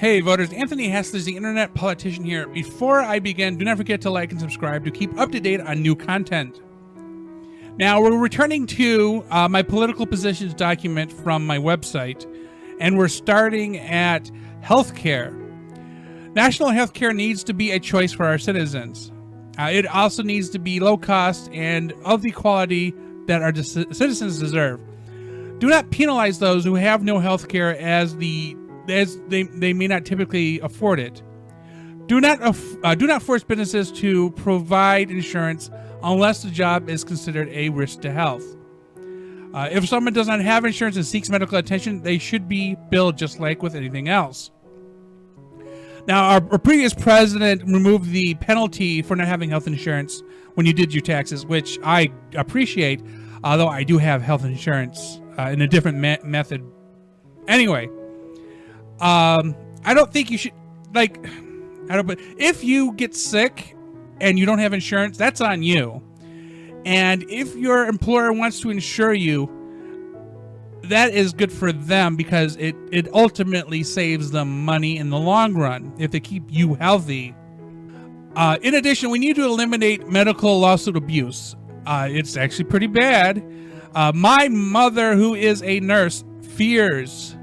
Hey voters, Anthony Haslage, the internet politician here. Before I begin, do not forget to like and subscribe to keep up to date on new content. Now, we're returning to my political positions document from my website, and we're starting at healthcare. National healthcare needs to be a choice for our citizens. It also needs to be low cost and of the quality that our citizens deserve. Do not penalize those who have no healthcare as they may not typically afford it. Do not force businesses to provide insurance unless the job is considered a risk to health. If someone does not have insurance and seeks medical attention, they should be billed just like with anything else. Now, our previous president removed the penalty for not having health insurance when you did your taxes, which I appreciate, although I do have health insurance in a different method. Anyway, I don't think you should, but if you get sick and you don't have insurance, that's on you. And if your employer wants to insure you, that is good for them because it ultimately saves them money in the long run if they keep you healthy. In addition, we need to eliminate medical lawsuit abuse. It's actually pretty bad. My mother, who is a nurse, fears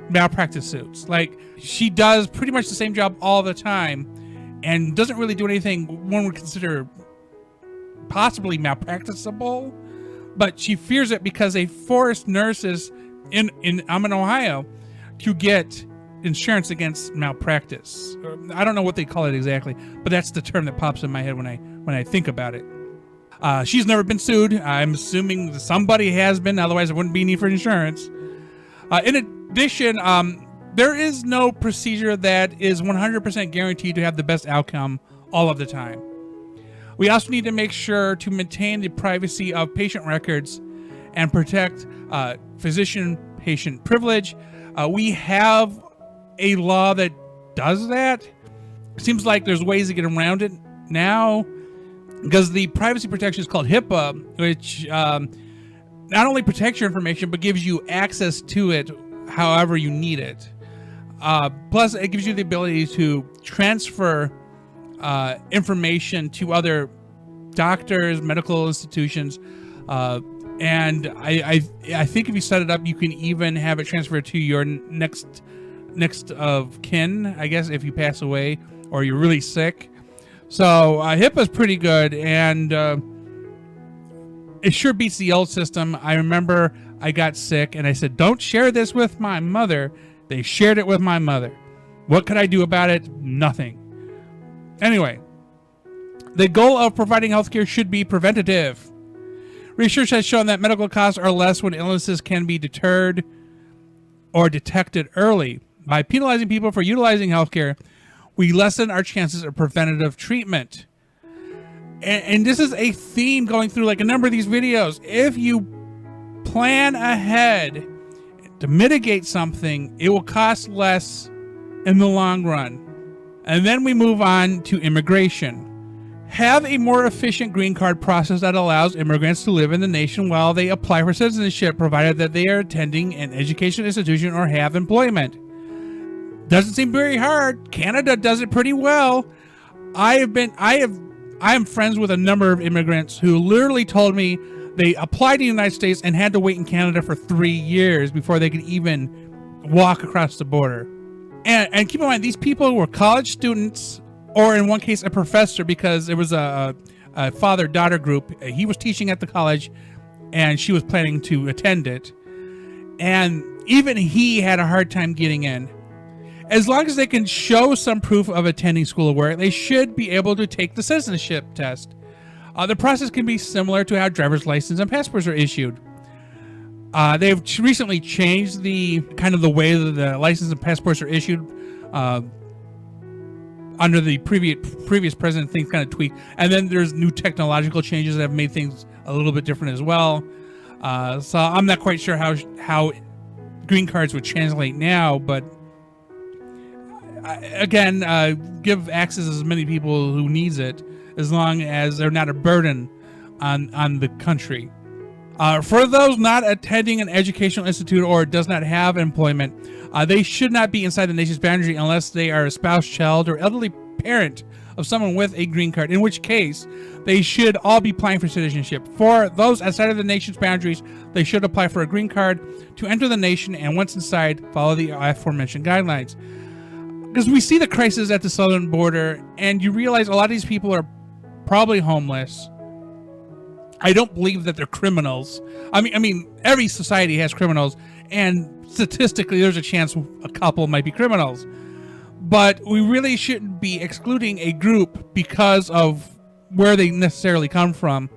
malpractice suits. Like, she does pretty much the same job all the time and doesn't really do anything one would consider possibly malpracticeable, but she fears it because they forced nurses I'm in Ohio to get insurance against malpractice. I don't know what they call it exactly, but that's the term that pops in my head when I think about it. She's never been sued. I'm assuming somebody has been, otherwise there wouldn't be need for insurance. In addition, there is no procedure that is 100% guaranteed to have the best outcome all of the time. We also need to make sure to maintain the privacy of patient records and protect physician-patient privilege. We have a law that does that. Seems like there's ways to get around it now because the privacy protection is called HIPAA, which not only protects your information, but gives you access to it however you need it. Plus, it gives you the ability to transfer information to other doctors, medical institutions, and I think if you set it up, you can even have it transferred to your next of kin, I guess, if you pass away or you're really sick. So HIPAA's pretty good, and it sure beats the old system. I remember I got sick and I said, don't share this with my mother. They shared it with my mother. What could I do about it? Nothing. Anyway, the goal of providing healthcare should be preventative. Research has shown that medical costs are less when illnesses can be deterred or detected early. By penalizing people for utilizing healthcare, we lessen our chances of preventative treatment. And this is a theme going through like a number of these videos. If you plan ahead to mitigate something, it will cost less in the long run. And then we move on to immigration. Have a more efficient green card process that allows immigrants to live in the nation while they apply for citizenship, provided that they are attending an education institution or have employment. Doesn't seem very hard. Canada does it pretty well. I am friends with a number of immigrants who literally told me they applied to the United States and had to wait in Canada for 3 years before they could even walk across the border. And keep in mind, these people were college students, or in one case, a professor, because there was a father-daughter group. He was teaching at the college, and she was planning to attend it. And even he had a hard time getting in. As long as they can show some proof of attending school of work, they should be able to take the citizenship test. The process can be similar to how driver's license and passports are issued. They've recently changed the way that the license and passports are issued under the previous president. Things kind of tweaked, and then there's new technological changes that have made things a little bit different as well. So I'm not quite sure how green cards would translate now, but again, give access to as many people who needs it, as long as they're not a burden on the country. For those not attending an educational institute or does not have employment, they should not be inside the nation's boundary unless they are a spouse, child, or elderly parent of someone with a green card, in which case they should all be applying for citizenship. For those outside of the nation's boundaries, they should apply for a green card to enter the nation, and once inside, follow the aforementioned guidelines. Because we see the crisis at the southern border, and you realize a lot of these people are probably homeless. I don't believe that they're criminals. I mean, every society has criminals, and statistically, there's a chance a couple might be criminals. But we really shouldn't be excluding a group because of where they necessarily come from.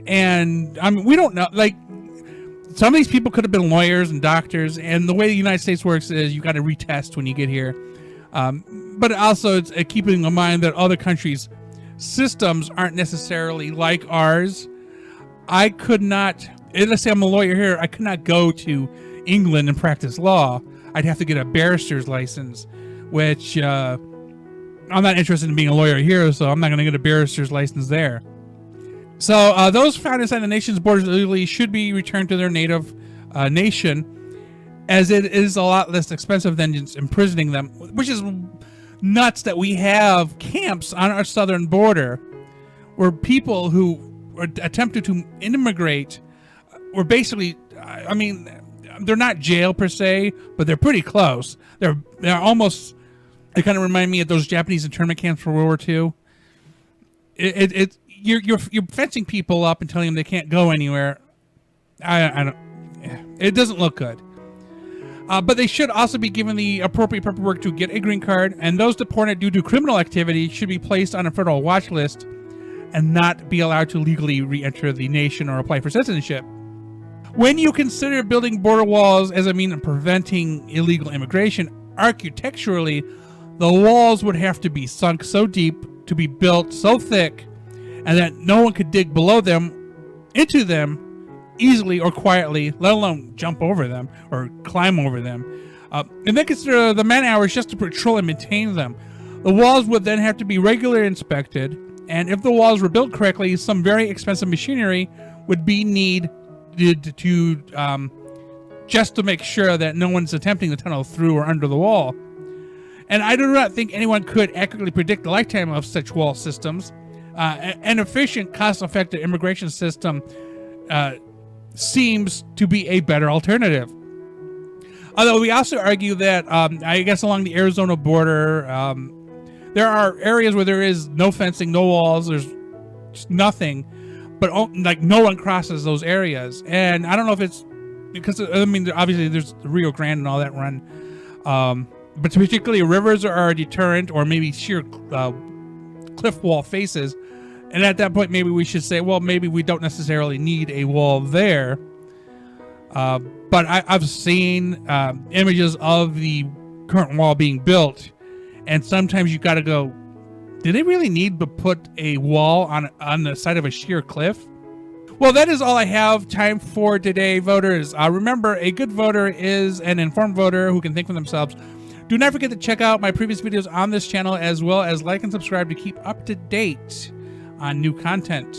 And I mean, we don't know. Like, some of these people could have been lawyers and doctors. And the way the United States works is you got to retest when you get here. But also, it's keeping in mind that other countries' systems aren't necessarily like ours. I could not. Let's say I'm a lawyer here. I could not go to England and practice law. I'd have to get a barrister's license, which I'm not interested in being a lawyer here, so I'm not going to get a barrister's license there. So those found inside the nation's borders illegally should be returned to their native nation, as it is a lot less expensive than just imprisoning them, which is nuts that we have camps on our southern border where people who attempted to immigrate were basically, I mean, they're not jail per se, but they're pretty close. They're almost. They kind of remind me of those Japanese internment camps for World War II. You're fencing people up and telling them they can't go anywhere. I don't. It doesn't look good. But they should also be given the appropriate paperwork to get a green card, and those deported due to criminal activity should be placed on a federal watch list and not be allowed to legally re-enter the nation or apply for citizenship. When you consider building border walls as a means of preventing illegal immigration, architecturally, the walls would have to be sunk so deep, to be built so thick, and that no one could dig below them, into them, easily or quietly, let alone jump over them or climb over them. And then consider the man hours just to patrol and maintain them. The walls would then have to be regularly inspected, and if the walls were built correctly, some very expensive machinery would be needed to just to make sure that no one's attempting to tunnel through or under the wall. And I do not think anyone could accurately predict the lifetime of such wall systems. An efficient, cost-effective immigration system seems to be a better alternative. Although we also argue that, I guess along the Arizona border, there are areas where there is no fencing, no walls, there's just nothing, but like no one crosses those areas. And I don't know if it's because, I mean, obviously there's the Rio Grande and all that run, but particularly rivers are a deterrent, or maybe sheer cliff wall faces. And at that point, maybe we should say, well, maybe we don't necessarily need a wall there. But I've seen images of the current wall being built, and sometimes you got to go, did they really need to put a wall on the side of a sheer cliff? Well, that is all I have time for today, voters. Remember, a good voter is an informed voter who can think for themselves. Do not forget to check out my previous videos on this channel, as well as like and subscribe to keep up to date on new content.